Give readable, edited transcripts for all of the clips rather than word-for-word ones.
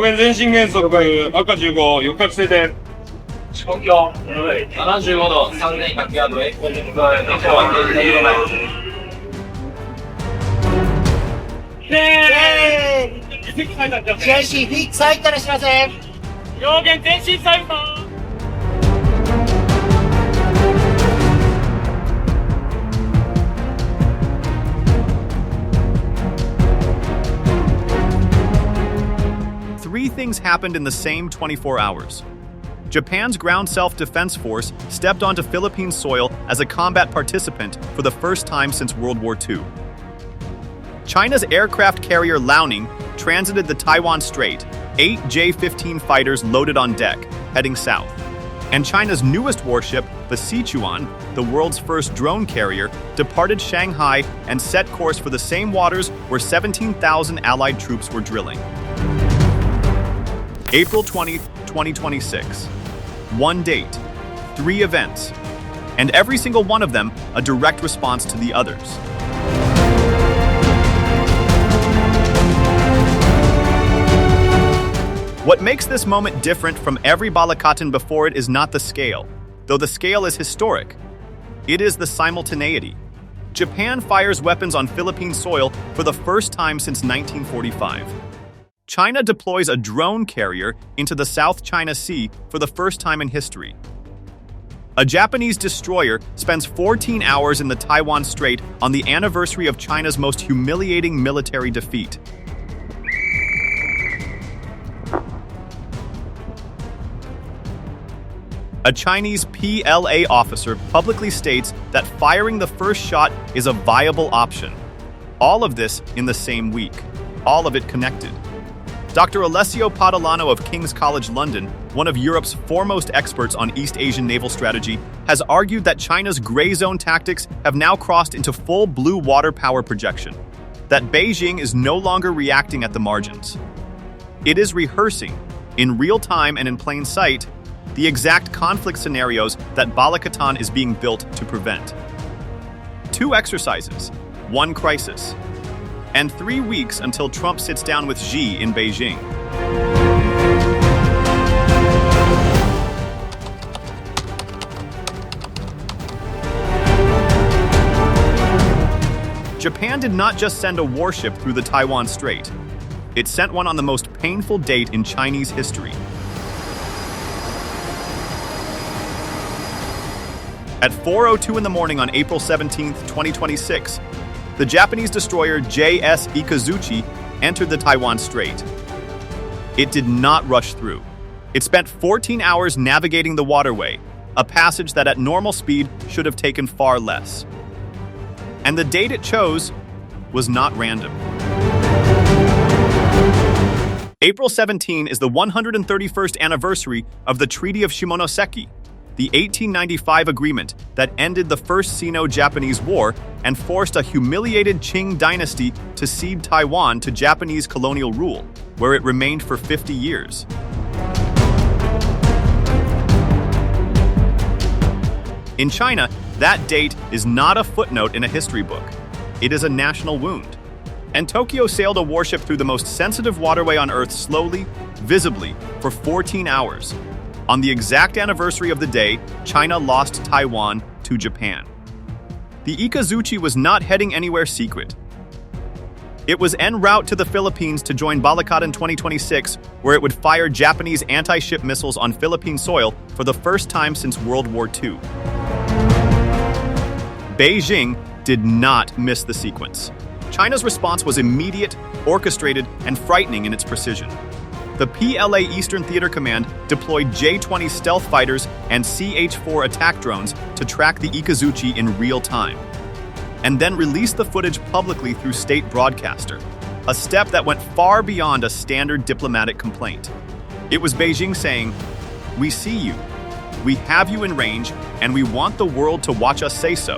表現全震原則赤15四角星で東京75度3100ヤードへ今日は停止でございます。JC フィックサイトの知らせ。表現前進サイト。Three things happened in the same 24 hours. Japan's ground self-defense force stepped onto Philippine soil as a combat participant for the first time since World War II. China's aircraft carrier Liaoning transited the Taiwan Strait, 8 J-15 fighters loaded on deck, heading south. And China's newest warship, the Sichuan, the world's first drone carrier, departed Shanghai and set course for the same waters where 17,000 Allied troops were drilling. April 20th, 2026. One date, three events, and every single one of them a direct response to the others. What makes this moment different from every Balikatan before it is not the scale, though the scale is historic. It is the simultaneity. Japan fires weapons on Philippine soil for the first time since 1945. China deploys a drone carrier into the South China Sea for the first time in history. A Japanese destroyer spends 14 hours in the Taiwan Strait on the anniversary of China's most humiliating military defeat. A Chinese PLA officer publicly states that firing the first shot is a viable option. All of this in the same week. All of it connected. Dr. Alessio Padalano of King's College London, one of Europe's foremost experts on East Asian naval strategy, has argued that China's gray zone tactics have now crossed into full blue water power projection, that Beijing is no longer reacting at the margins. It is rehearsing, in real time and in plain sight, the exact conflict scenarios that Balikatan is being built to prevent. 2 exercises, 1 crisis, and 3 weeks until Trump sits down with Xi in Beijing. Japan did not just send a warship through the Taiwan Strait. It sent one on the most painful date in Chinese history. At 4:02 in the morning on April 17, 2026, the Japanese destroyer JS Ikazuchi entered the Taiwan Strait. It did not rush through. It spent 14 hours navigating the waterway, a passage that at normal speed should have taken far less. And the date it chose was not random. April 17 is the 131st anniversary of the Treaty of Shimonoseki, the 1895 agreement that ended the First Sino-Japanese War and forced a humiliated Qing dynasty to cede Taiwan to Japanese colonial rule, where it remained for 50 years. In China, that date is not a footnote in a history book. It is a national wound. And Tokyo sailed a warship through the most sensitive waterway on Earth slowly, visibly, for 14 hours. On the exact anniversary of the day, China lost Taiwan to Japan. The Ikazuchi was not heading anywhere secret. It was en route to the Philippines to join Balikatan 2026, where it would fire Japanese anti-ship missiles on Philippine soil for the first time since World War II. Beijing did not miss the sequence. China's response was immediate, orchestrated, and frightening in its precision. The PLA Eastern Theater Command deployed J-20 stealth fighters and CH-4 attack drones to track the Ikazuchi in real time, and then released the footage publicly through state broadcaster, a step that went far beyond a standard diplomatic complaint. It was Beijing saying, "We see you, we have you in range, and we want the world to watch us say so."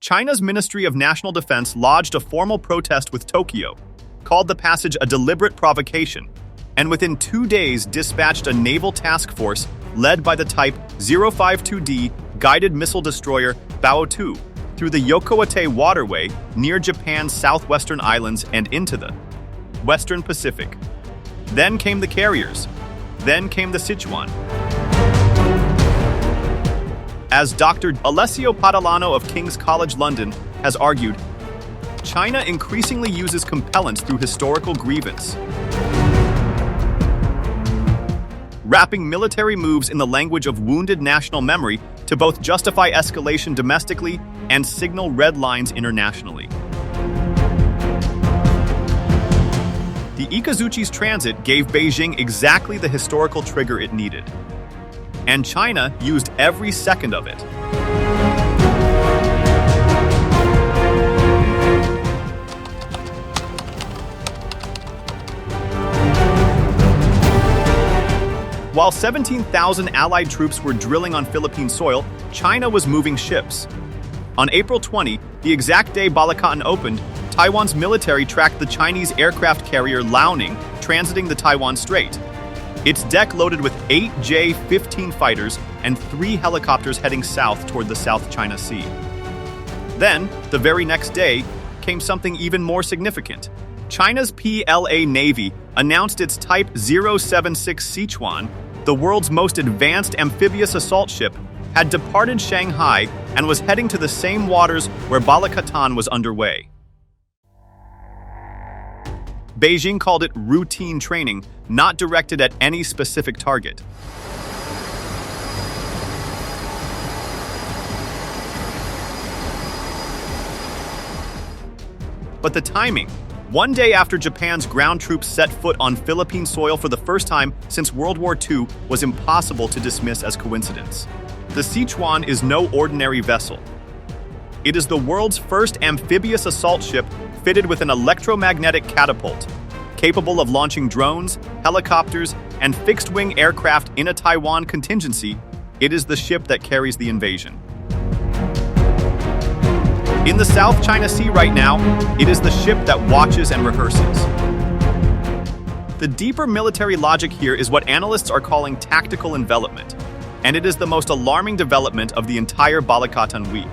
China's Ministry of National Defense lodged a formal protest with Tokyo, called the passage a deliberate provocation, and within 2 days dispatched a naval task force led by the Type 052D guided missile destroyer Bao-2 through the Yokohama waterway near Japan's southwestern islands and into the Western Pacific. Then came the carriers. Then came the Sichuan. As Dr. Alessio Padalano of King's College London has argued, China increasingly uses compellence through historical grievance, wrapping military moves in the language of wounded national memory to both justify escalation domestically and signal red lines internationally. The Ikazuchi's transit gave Beijing exactly the historical trigger it needed, and China used every second of it. While 17,000 Allied troops were drilling on Philippine soil, China was moving ships. On April 20, the exact day Balikatan opened, Taiwan's military tracked the Chinese aircraft carrier Liaoning transiting the Taiwan Strait. Its deck loaded with 8 J-15 fighters and 3 helicopters heading south toward the South China Sea. Then, the very next day, came something even more significant. China's PLA Navy announced its Type 076 Sichuan, the world's most advanced amphibious assault ship, had departed Shanghai and was heading to the same waters where Balikatan was underway. Beijing called it routine training, not directed at any specific target. But the timing, one day after Japan's ground troops set foot on Philippine soil for the first time since World War II, was impossible to dismiss as coincidence. The Sichuan is no ordinary vessel. It is the world's first amphibious assault ship fitted with an electromagnetic catapult, capable of launching drones, helicopters, and fixed-wing aircraft in a Taiwan contingency. It is the ship that carries the invasion. In the South China Sea right now, it is the ship that watches and rehearses. The deeper military logic here is what analysts are calling tactical envelopment, and it is the most alarming development of the entire Balikatan week.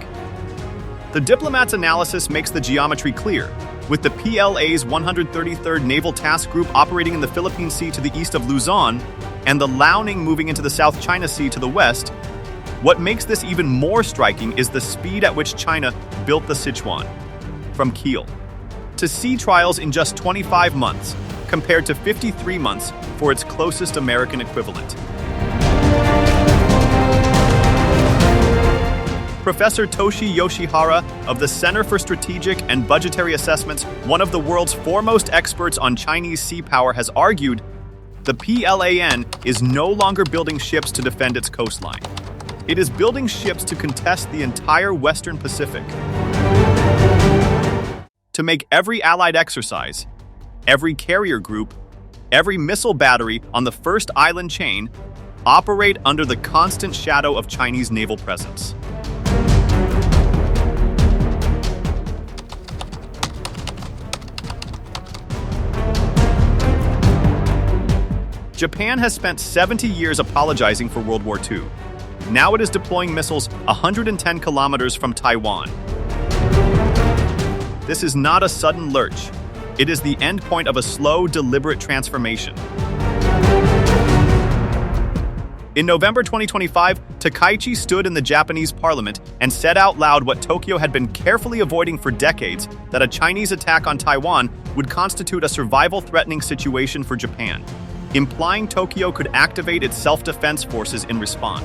The diplomats' analysis makes the geometry clear, with the PLA's 133rd Naval Task Group operating in the Philippine Sea to the east of Luzon, and the Liaoning moving into the South China Sea to the west. What makes this even more striking is the speed at which China built the Sichuan, from keel to sea trials in just 25 months, compared to 53 months for its closest American equivalent. Professor Toshi Yoshihara of the Center for Strategic and Budgetary Assessments, one of the world's foremost experts on Chinese sea power, has argued the PLAN is no longer building ships to defend its coastline. It is building ships to contest the entire Western Pacific. To make every Allied exercise, every carrier group, every missile battery on the first island chain operate under the constant shadow of Chinese naval presence. Japan has spent 70 years apologizing for World War II. Now it is deploying missiles 110 kilometers from Taiwan. This is not a sudden lurch. It is the endpoint of a slow, deliberate transformation. In November 2025, Takaichi stood in the Japanese parliament and said out loud what Tokyo had been carefully avoiding for decades, that a Chinese attack on Taiwan would constitute a survival-threatening situation for Japan, implying Tokyo could activate its self-defense forces in response.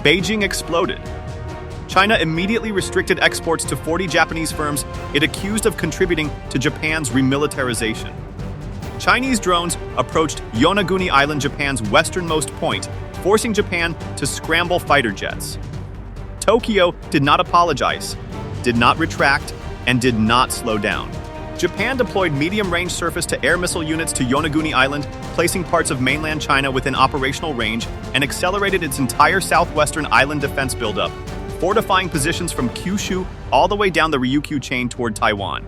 Beijing exploded. China immediately restricted exports to 40 Japanese firms it accused of contributing to Japan's remilitarization. Chinese drones approached Yonaguni Island, Japan's westernmost point, forcing Japan to scramble fighter jets. Tokyo did not apologize, did not retract, and did not slow down. Japan deployed medium-range surface-to-air missile units to Yonaguni Island, placing parts of mainland China within operational range, and accelerated its entire southwestern island defense buildup, fortifying positions from Kyushu all the way down the Ryukyu chain toward Taiwan.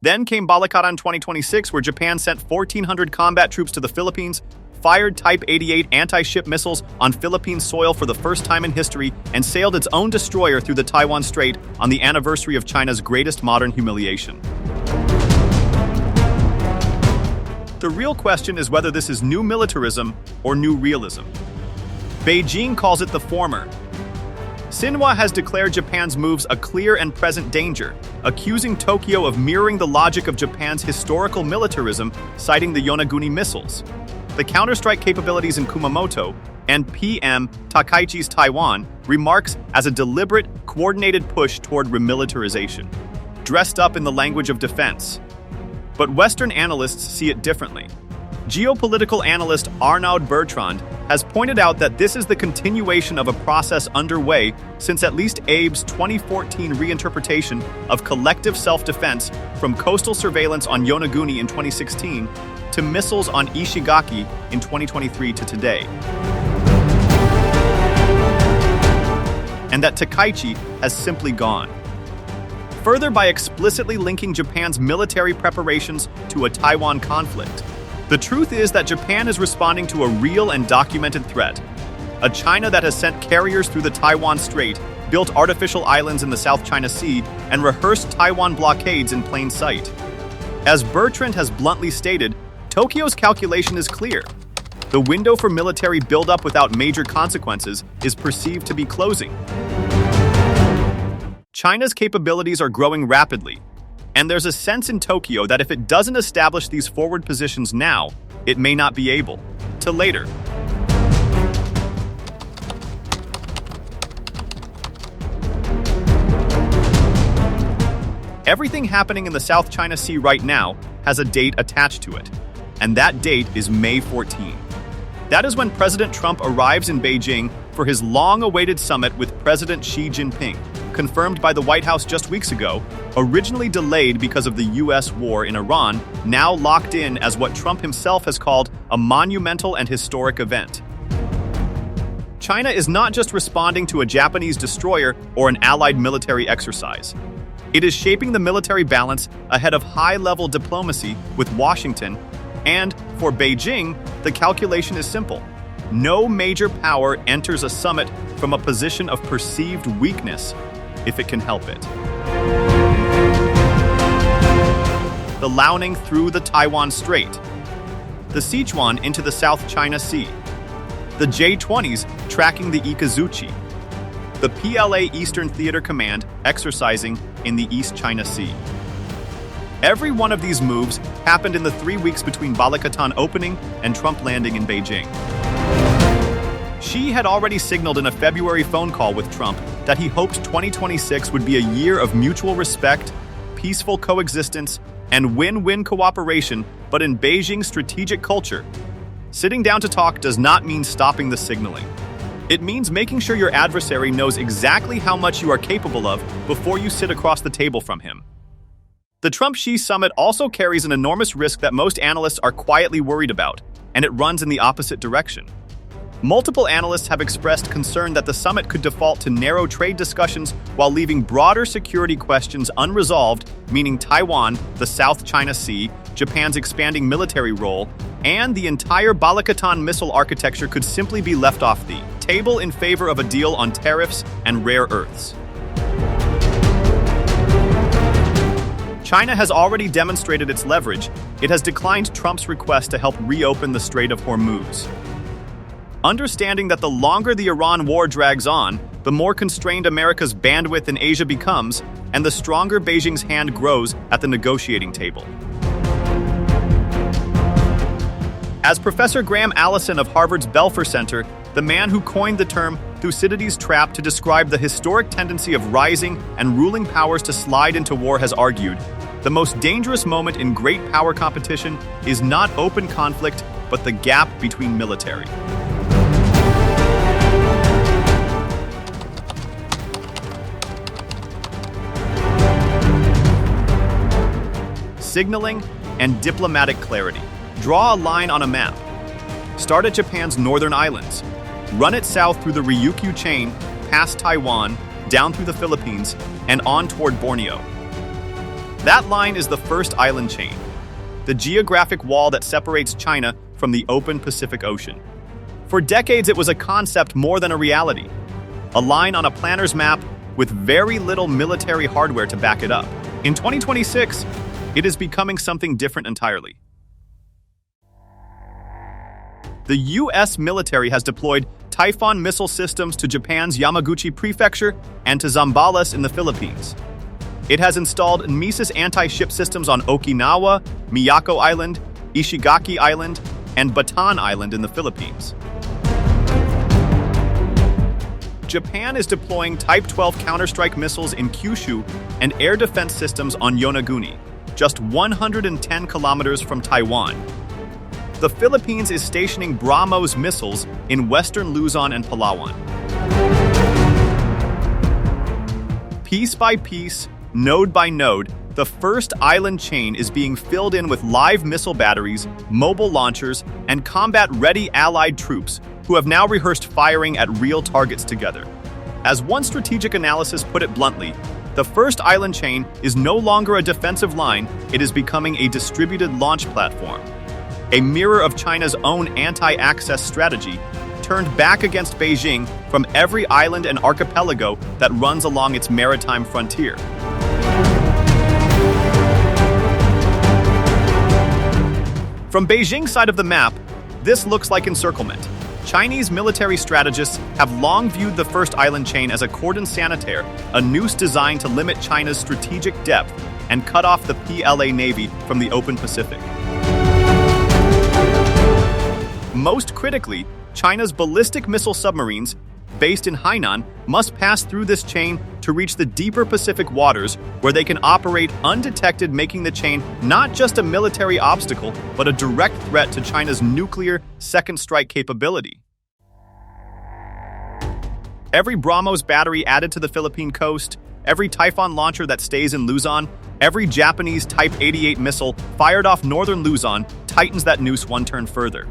Then came Balikatan 2026, where Japan sent 1,400 combat troops to the Philippines, fired Type 88 anti-ship missiles on Philippine soil for the first time in history, and sailed its own destroyer through the Taiwan Strait on the anniversary of China's greatest modern humiliation. The real question is whether this is new militarism or new realism. Beijing calls it the former. Xinhua has declared Japan's moves a clear and present danger, accusing Tokyo of mirroring the logic of Japan's historical militarism, citing the Yonaguni missiles, the counterstrike capabilities in Kumamoto, and PM Takaichi's Taiwan remarks as a deliberate, coordinated push toward remilitarization, dressed up in the language of defense. But Western analysts see it differently. Geopolitical analyst Arnaud Bertrand has pointed out that this is the continuation of a process underway since at least Abe's 2014 reinterpretation of collective self-defense, from coastal surveillance on Yonaguni in 2016 to missiles on Ishigaki in 2023 to today. And that Takaichi has simply gone. Further, by explicitly linking Japan's military preparations to a Taiwan conflict. The truth is that Japan is responding to a real and documented threat. A China that has sent carriers through the Taiwan Strait, built artificial islands in the South China Sea, and rehearsed Taiwan blockades in plain sight. As Bertrand has bluntly stated, Tokyo's calculation is clear. The window for military buildup without major consequences is perceived to be closing. China's capabilities are growing rapidly, and there's a sense in Tokyo that if it doesn't establish these forward positions now, it may not be able to later. Everything happening in the South China Sea right now has a date attached to it, and that date is May 14. That is when President Trump arrives in Beijing for his long-awaited summit with President Xi Jinping, confirmed by the White House just weeks ago, originally delayed because of the U.S. war in Iran, now locked in as what Trump himself has called a monumental and historic event. China is not just responding to a Japanese destroyer or an allied military exercise. It is shaping the military balance ahead of high-level diplomacy with Washington, and for Beijing, the calculation is simple. No major power enters a summit from a position of perceived weakness, if it can help it. The Liaoning through the Taiwan Strait, the Sichuan into the South China Sea, the J-20s tracking the Ikazuchi, the PLA Eastern Theater Command exercising in the East China Sea. Every one of these moves happened in the 3 weeks between Balikatan opening and Trump landing in Beijing. Xi had already signaled in a February phone call with Trump that he hoped 2026 would be a year of mutual respect, peaceful coexistence, and win-win cooperation, but in Beijing's strategic culture, sitting down to talk does not mean stopping the signaling. It means making sure your adversary knows exactly how much you are capable of before you sit across the table from him. The Trump-Xi summit also carries an enormous risk that most analysts are quietly worried about, and it runs in the opposite direction. Multiple analysts have expressed concern that the summit could default to narrow trade discussions while leaving broader security questions unresolved, meaning Taiwan, the South China Sea, Japan's expanding military role, and the entire Balikatan missile architecture could simply be left off the table in favor of a deal on tariffs and rare earths. China has already demonstrated its leverage. It has declined Trump's request to help reopen the Strait of Hormuz. Understanding that the longer the Iran war drags on, the more constrained America's bandwidth in Asia becomes, and the stronger Beijing's hand grows at the negotiating table. As Professor Graham Allison of Harvard's Belfer Center, the man who coined the term Thucydides' trap to describe the historic tendency of rising and ruling powers to slide into war, has argued, the most dangerous moment in great power competition is not open conflict, but the gap between military. Signaling and diplomatic clarity. Draw a line on a map. Start at Japan's northern islands. Run it south through the Ryukyu chain, past Taiwan, down through the Philippines, and on toward Borneo. That line is the first island chain, the geographic wall that separates China from the open Pacific Ocean. For decades, it was a concept more than a reality, a line on a planner's map with very little military hardware to back it up. In 2026, it is becoming something different entirely. The US military has deployed Typhoon missile systems to Japan's Yamaguchi prefecture and to Zambales in the Philippines. It has installed Mises anti-ship systems on Okinawa, Miyako Island, Ishigaki Island, and Bataan Island in the Philippines. Japan is deploying Type 12 counterstrike missiles in Kyushu and air defense systems on Yonaguni, just 110 kilometers from Taiwan. The Philippines is stationing BrahMos missiles in western Luzon and Palawan. Piece by piece, node by node, the first island chain is being filled in with live missile batteries, mobile launchers, and combat-ready allied troops who have now rehearsed firing at real targets together. As one strategic analysis put it bluntly, the first island chain is no longer a defensive line, it is becoming a distributed launch platform, a mirror of China's own anti-access strategy, turned back against Beijing from every island and archipelago that runs along its maritime frontier. From Beijing's side of the map, this looks like encirclement. Chinese military strategists have long viewed the first island chain as a cordon sanitaire, a noose designed to limit China's strategic depth and cut off the PLA Navy from the open Pacific. Most critically, China's ballistic missile submarines, based in Hainan, must pass through this chain to reach the deeper Pacific waters where they can operate undetected, making the chain not just a military obstacle, but a direct threat to China's nuclear second strike capability. Every BrahMos battery added to the Philippine coast, every Typhoon launcher that stays in Luzon, every Japanese Type 88 missile fired off northern Luzon tightens that noose one turn further.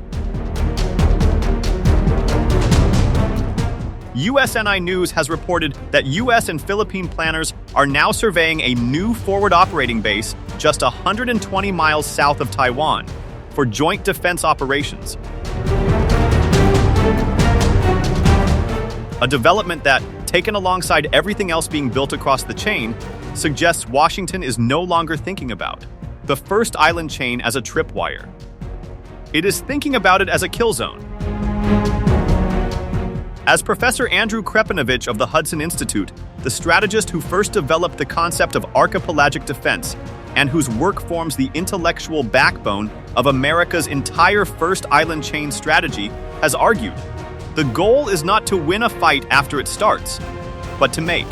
USNI News has reported that US and Philippine planners are now surveying a new forward operating base just 120 miles south of Taiwan for joint defense operations. A development that, taken alongside everything else being built across the chain, suggests Washington is no longer thinking about the first island chain as a tripwire. It is thinking about it as a kill zone. As Professor Andrew Krepinovich of the Hudson Institute, the strategist who first developed the concept of archipelagic defense and whose work forms the intellectual backbone of America's entire first island chain strategy, has argued, the goal is not to win a fight after it starts, but to make.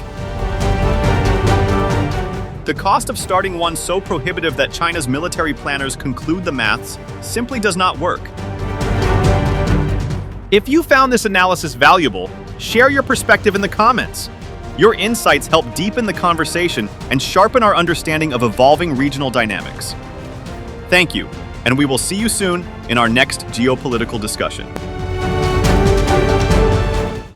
The cost of starting one so prohibitive that China's military planners conclude the maths simply does not work. If you found this analysis valuable, share your perspective in the comments. Your insights help deepen the conversation and sharpen our understanding of evolving regional dynamics. Thank you, and we will see you soon in our next geopolitical discussion.